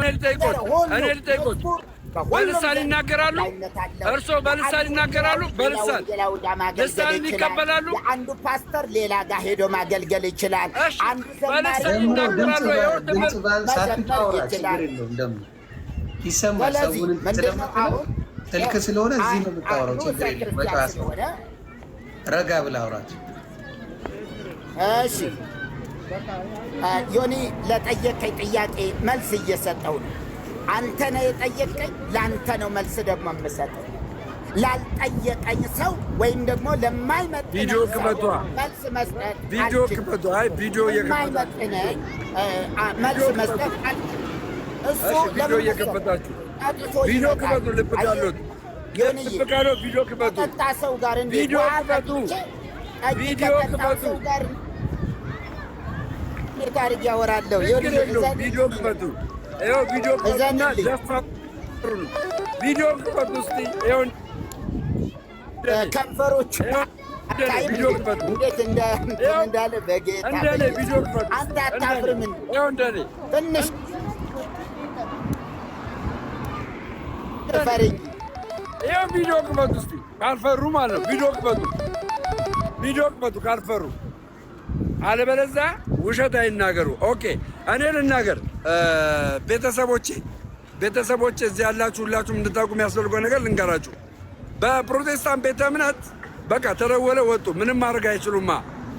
እኔ ልጠይቆት በልሳን ይናገራሉ። እርሶ በልሳን ይናገራሉ። ልሳንን ይቀበላሉ። አንዱ ፓስተር ሌላ ጋር ሄዶ ማገልገል ይችላል። አንዱ በልሳን ይናገራሉ። ይሰማል። ስልክ ስለሆነ እዚህ ነው የምታወራው። ችግር የለም። ረጋ ብለህ አውራት። እሺ ዮኒ፣ ለጠየቀኝ ጥያቄ መልስ እየሰጠው ነው። አንተ ነህ የጠየቀኝ፣ ለአንተ ነው መልስ ደግሞ የምሰጠው። ላልጠየቀኝ ሰው ወይም ደግሞ ለማይመጥነኝ ሰው መልስ መስጠት ለማይመጥነኝ መልስ መስጠት እሱ ቪዲዮ ክፈቱ። ልብ ካሉት ቪዲዮ ክፈቱ። ጠጣ ሰው ጋር ቪዲዮ ክፈቱ። ቪዲዮ ክፈቱ። ታሪክ ያወራለሁ። ቪዲዮ ክፈቱ። ይኸው ቪዲዮ ክፈቱና ቪዲዮ ክፈቱ። እስኪ ይኸው ከንፈሮች ቪዲዮ ክፈቱ። እንዴት እንዳለ በጌታ እንደኔ ቪዲዮ ክፈቱ። አንተ አታፍርም? ይኸው እንደኔ ትንሽ ፈሪኝ። ይኸው ቪዲዮ ክፈቱ። እስኪ ካልፈሩ ማለት ነው። ቪዲዮ ክፈቱ። ቪዲዮ ክፈቱ ካልፈሩ፣ አለበለዚያ ውሸት አይናገሩ። ኦኬ እኔ ልናገር። ቤተሰቦቼ እዚህ ያላችሁ ሁላችሁም እንድታውቁ የሚያስፈልገው ነገር ልንገራችሁ። በፕሮቴስታንት ቤተ እምነት በቃ ተደወለ ወጡ። ምንም ማድረግ አይችሉማ።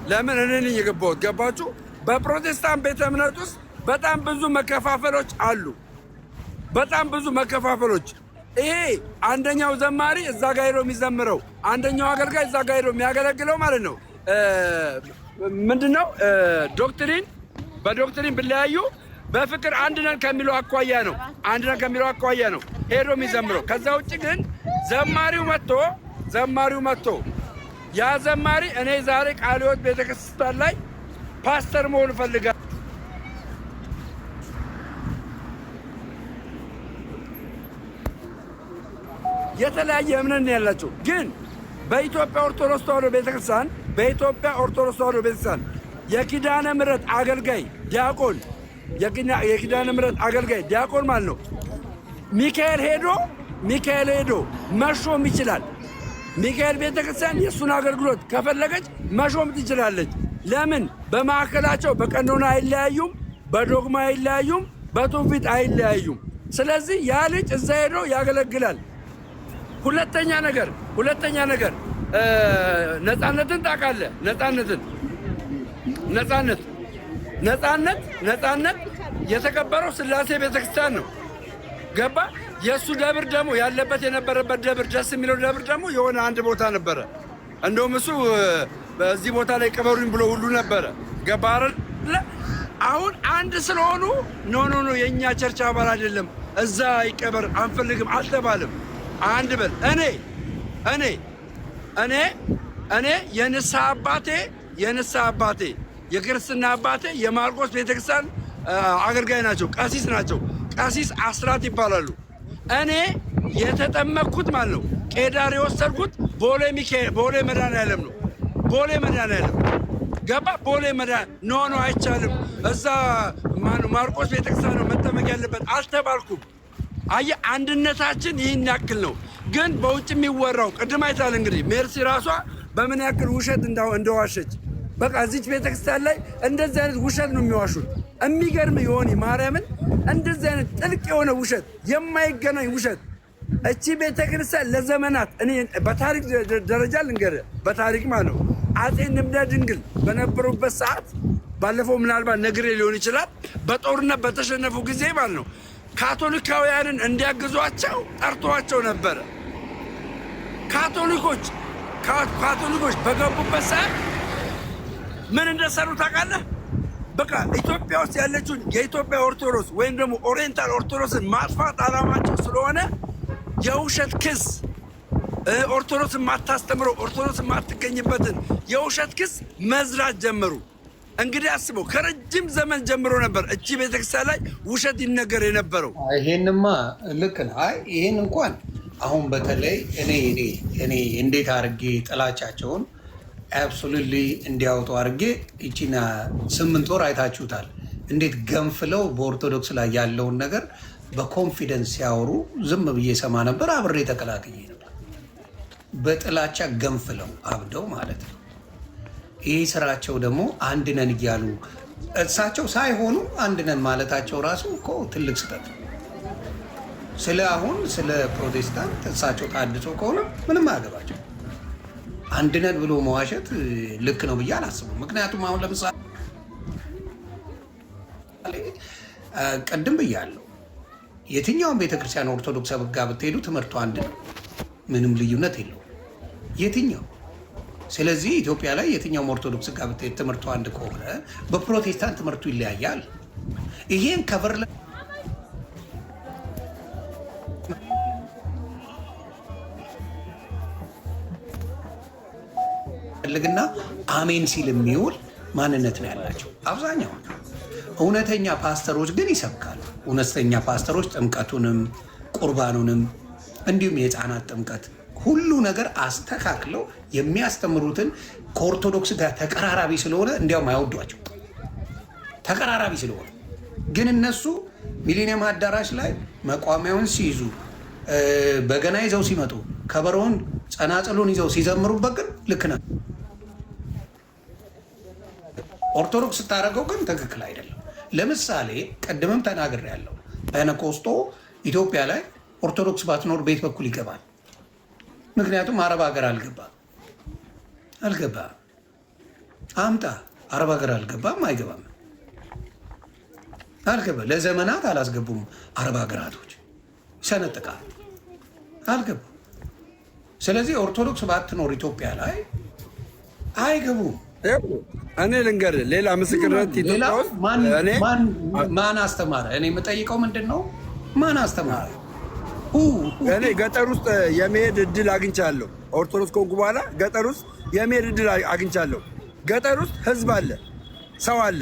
ለምን? እኔ ነኝ የገባሁት። ገባችሁ? በፕሮቴስታንት ቤተ እምነት ውስጥ በጣም ብዙ መከፋፈሎች አሉ። በጣም ብዙ መከፋፈሎች። ይሄ አንደኛው ዘማሪ እዛ ጋ ሄዶ የሚዘምረው፣ አንደኛው አገልጋይ እዛ ጋ ሄዶ የሚያገለግለው ማለት ነው። ምንድነው ዶክትሪን በዶክትሪን ብለያዩ በፍቅር አንድ ነን ከሚለው አኳያ ነው። አንድ ነን ከሚለው አኳያ ነው ሄዶ የሚዘምረው። ከዛ ውጭ ግን ዘማሪው መጥቶ ያ ዘማሪ እኔ ዛሬ ቃለ ሕይወት ቤተክርስቲያን ላይ ፓስተር መሆን እፈልጋለሁ፣ የተለያየ እምነት ነው ያላቸው። ግን በኢትዮጵያ ኦርቶዶክስ ተዋሕዶ ቤተክርስቲያን የኪዳነ ምሕረት አገልጋይ ዲያቆን ማለት ነው ሚካኤል ሄዶ መሾም ይችላል። ሚካኤል ቤተክርስቲያን የእሱን አገልግሎት ከፈለገች መሾም ትችላለች። ለምን? በማዕከላቸው በቀኖና አይለያዩም፣ በዶግማ አይለያዩም፣ በትውፊት አይለያዩም። ስለዚህ ያ ልጅ እዛ ሄዶ ያገለግላል። ሁለተኛ ነገር ነፃነትን ታውቃለህ? ነፃነት የተከበረው ስላሴ ቤተክርስቲያን ነው። ገባ? የእሱ ደብር ደግሞ ያለበት የነበረበት ደብር ደስ የሚለው ደብር ደግሞ የሆነ አንድ ቦታ ነበረ። እንደውም እሱ በዚህ ቦታ ላይ ቅበሩኝ ብሎ ሁሉ ነበረ። ገባ አይደለ? አሁን አንድ ስለሆኑ ኖ የእኛ ቸርች አባል አይደለም እዛ ይቀበር አንፈልግም አልተባለም። አንድ በል እኔ የንስሐ አባቴ የክርስትና አባቴ የማርቆስ ቤተክርስቲያን አገልጋይ ናቸው፣ ቀሲስ ናቸው። ቀሲስ አስራት ይባላሉ። እኔ የተጠመቅኩት ማለት ነው ቄዳር የወሰድኩት ቦሌ መድኃኔዓለም ነው። ቦሌ መድኃኔዓለም ገባ? ቦሌ መድኃኔዓለም ኖ አይቻልም፣ እዛ ማርቆስ ቤተክርስቲያን ነው መጠመቅ ያለበት አልተባልኩም። አየህ፣ አንድነታችን ይህን ያክል ነው። ግን በውጭ የሚወራው ቅድም አይታል እንግዲህ ሜርሲ ራሷ በምን ያክል ውሸት እንደዋሸች። በቃ እዚች ቤተክርስቲያን ላይ እንደዚህ አይነት ውሸት ነው የሚዋሹት። የሚገርም የሆነ ማርያምን እንደዚህ አይነት ጥልቅ የሆነ ውሸት፣ የማይገናኝ ውሸት። እቺ ቤተክርስቲያን ለዘመናት እኔ በታሪክ ደረጃ ልንገርህ፣ በታሪክ ማለት ነው አፄ ንብለ ድንግል በነበሩበት ሰዓት፣ ባለፈው ምናልባት ነግሬ ሊሆን ይችላል፣ በጦርነት በተሸነፉ ጊዜ ማለት ነው ካቶሊካውያንን እንዲያግዟቸው ጠርተዋቸው ነበረ። ካቶሊኮች በገቡበት ሰዓት ምን እንደሰሩ ታውቃለህ? በቃ ኢትዮጵያ ውስጥ ያለችውን የኢትዮጵያ ኦርቶዶክስ ወይም ደግሞ ኦሪየንታል ኦርቶዶክስን ማጥፋት ዓላማቸው ስለሆነ የውሸት ክስ ኦርቶዶክስ የማታስተምረው ኦርቶዶክስ የማትገኝበትን የውሸት ክስ መዝራት ጀመሩ። እንግዲህ አስበው፣ ከረጅም ዘመን ጀምሮ ነበር እቺ ቤተክርስቲያን ላይ ውሸት ይነገር የነበረው። ይሄንማ ልክ ነው። አይ ይሄን እንኳን አሁን በተለይ እኔ እንዴት አድርጌ ጥላቻቸውን አብሶሉትሊ እንዲያወጡ አድርጌ እቺና 8 ወር አይታችሁታል። እንዴት ገንፍለው በኦርቶዶክስ ላይ ያለውን ነገር በኮንፊደንስ ሲያወሩ ዝም ብዬ ሰማ ነበር። አብሬ ተቀላቅዬ ነበር። በጥላቻ ገንፍለው አብደው ማለት ነው። ይህ ስራቸው ደግሞ አንድ ነን እያሉ እሳቸው ሳይሆኑ አንድ ነን ማለታቸው ራሱ እኮ ትልቅ ስህተት ነው። ስለ ፕሮቴስታንት እሳቸው ታድሶ ከሆነ ምንም አያገባቸው። አንድ ነን ብሎ መዋሸት ልክ ነው ብዬ አላስብም። ምክንያቱም አሁን ለምሳሌ ቅድም ብያለሁ፣ የትኛውም ቤተክርስቲያን ኦርቶዶክስ ጋር ብትሄዱ ትምህርቱ አንድ ነው፣ ምንም ልዩነት የለውም የትኛው። ስለዚህ ኢትዮጵያ ላይ የትኛውም ኦርቶዶክስ ጋር ብትሄድ ትምህርቱ አንድ ከሆነ በፕሮቴስታንት ትምህርቱ ይለያያል። ይሄን ከቨር ልግና አሜን ሲል የሚውል ማንነት ነው ያላቸው አብዛኛው። እውነተኛ ፓስተሮች ግን ይሰብካሉ። እውነተኛ ፓስተሮች ጥምቀቱንም ቁርባኑንም እንዲሁም የህፃናት ጥምቀት ሁሉ ነገር አስተካክለው የሚያስተምሩትን ከኦርቶዶክስ ጋር ተቀራራቢ ስለሆነ እንዲያውም አይወዷቸው ተቀራራቢ ስለሆነ። ግን እነሱ ሚሊኒየም አዳራሽ ላይ መቋሚያውን ሲይዙ በገና ይዘው ሲመጡ ከበሮውን ጸናጽሉን ይዘው ሲዘምሩበት ግን ልክ ነው። ኦርቶዶክስ ስታደርገው ግን ትክክል አይደለም። ለምሳሌ ቅድምም ተናግሬያለሁ። ፔንቴኮስቶ ኢትዮጵያ ላይ ኦርቶዶክስ ባትኖር ቤት በኩል ይገባል። ምክንያቱም አረብ ሀገር አልገባም። አምጣ አረብ ሀገር አይገባም። ለዘመናት አላስገቡም። አረብ ሀገራቶች ይሰነጥቃል፣ አልገቡም። ስለዚህ ኦርቶዶክስ ባትኖር ኢትዮጵያ ላይ አይገቡም። እኔ ልንገርህ ሌላ ምስክርነት ኢትዮጵያ ውስጥ ማን አስተማረ? እኔ የምጠይቀው ምንድን ነው ማን አስተማረ? እኔ ገጠር ውስጥ የመሄድ እድል አግኝቻለሁ። ኦርቶዶክስ ከሆንኩ በኋላ ገጠር ውስጥ የመሄድ እድል አግኝቻለሁ። ገጠር ውስጥ ህዝብ አለ፣ ሰው አለ፣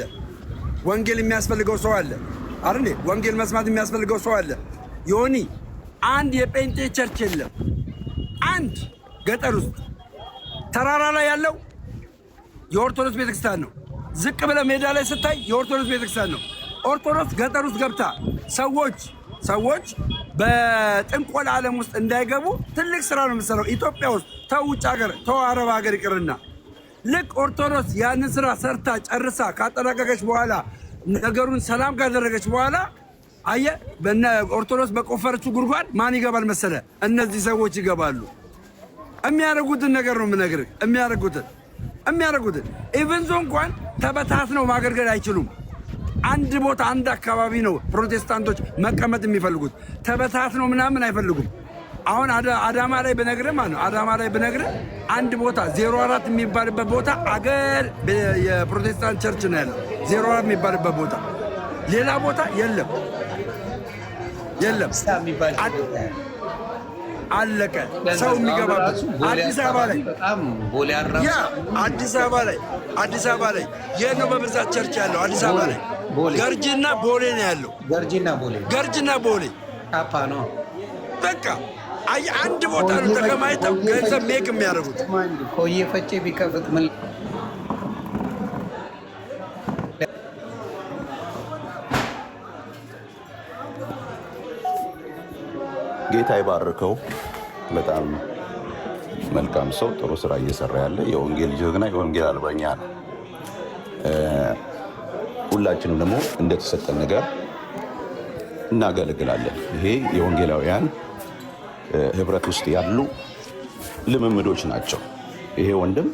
ወንጌል የሚያስፈልገው ሰው አለ አይደል? ወንጌል መስማት የሚያስፈልገው ሰው አለ። ዮኒ አንድ የጴንጤ ቸርች የለም። አንድ ገጠር ውስጥ ተራራ ላይ ያለው የኦርቶዶክስ ቤተክርስቲያን ነው። ዝቅ ብለህ ሜዳ ላይ ስታይ የኦርቶዶክስ ቤተክርስቲያን ነው። ኦርቶዶክስ ገጠር ውስጥ ገብታ ሰዎች በጥንቆላ ዓለም ውስጥ እንዳይገቡ ትልቅ ስራ ነው የምትሰራው ኢትዮጵያ ውስጥ። ተው ውጭ ሀገር፣ ተው አረብ ሀገር ይቅርና ልክ ኦርቶዶክስ ያንን ስራ ሰርታ ጨርሳ ካጠናቀቀች በኋላ ነገሩን ሰላም ካደረገች በኋላ አየህ፣ ኦርቶዶክስ በቆፈረችው ጉድጓድ ማን ይገባል መሰለ? እነዚህ ሰዎች ይገባሉ። የሚያደርጉትን ነገር ነው የምነግርህ። የሚያደርጉትን ኢቨንዞ እንኳን ተበታትነው ማገልገል አይችሉም። አንድ ቦታ አንድ አካባቢ ነው ፕሮቴስታንቶች መቀመጥ የሚፈልጉት። ተበታትነው ምናምን አይፈልጉም። አሁን አዳማ ላይ ብነግርህ ማለት ነው፣ አዳማ ላይ ብነግርህ አንድ ቦታ 04 የሚባልበት ቦታ አገር የፕሮቴስታንት ቸርች ነው ያለው። 04 የሚባልበት ቦታ፣ ሌላ ቦታ የለም። አለቀ። ሰው የሚገባበት አዲስ አበባ ላይ ይህ ነው በብዛት ቸርች ያለው አዲስ አበባ ላይ ገርጂና ቦሌ ነው ያለው። ገርጂና ቦሌ ካፓ ነው በቃ አንድ ቦታ ነው ተከማይተው ገንዘብ ሜክ የሚያደርጉት። ኮዬ ፈጬ ቢከፍት ምን ጌታ ይባርከው። በጣም መልካም ሰው፣ ጥሩ ስራ እየሰራ ያለ የወንጌል ጀግና፣ የወንጌል አርበኛ ነው። ሁላችንም ደግሞ እንደተሰጠን ነገር እናገለግላለን። ይሄ የወንጌላውያን ህብረት ውስጥ ያሉ ልምምዶች ናቸው። ይሄ ወንድም